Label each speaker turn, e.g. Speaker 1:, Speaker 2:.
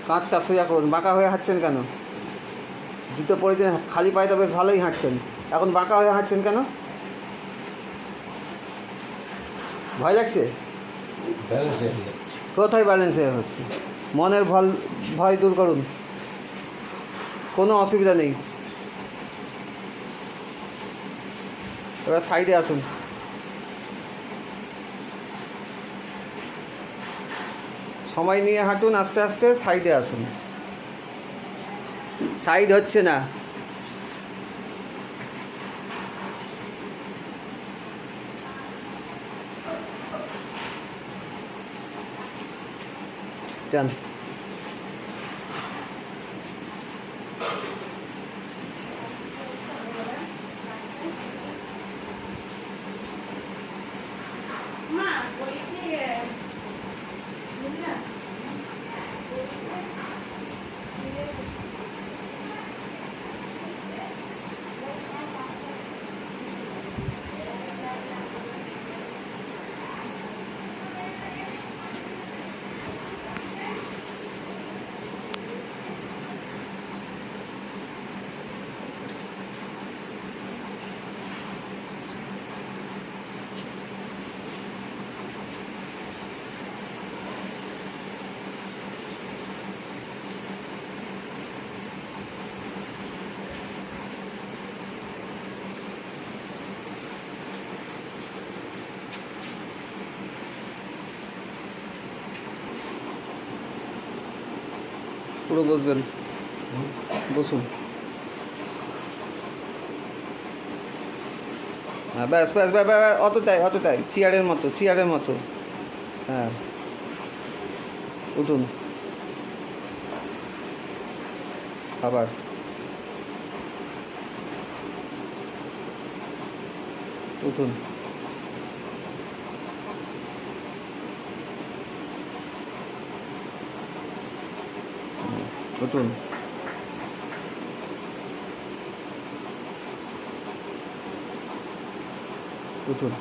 Speaker 1: কাঁধটা সোজা করুন। বাঁকা হয়ে হাঁটছেন কেন? জুতো পরেছেন, খালি পায়ে তো বেশ ভালোই হাঁটছেন, এখন বাঁকা হয়ে হাঁটছেন কেন? ভয় লাগছে? কোথায় ব্যালেন্স হচ্ছে? মনের ভয় দূর করুন, কোনো অসুবিধা নেই। এবার সাইডে আসুন। সময় নিয়ে হাঁটুন, আস্তে আস্তে সাইডে আসুন। সাইড হচ্ছে না। যান। পুরো বসবেন, বসুন। হ্যাঁ, ব্যাস ব্যাস ব্যাস ব্যাস, অতটাই চেয়ারের মতো। হ্যাঁ, উঠুন। আবার উঠুন। উঠুন। উঠুন।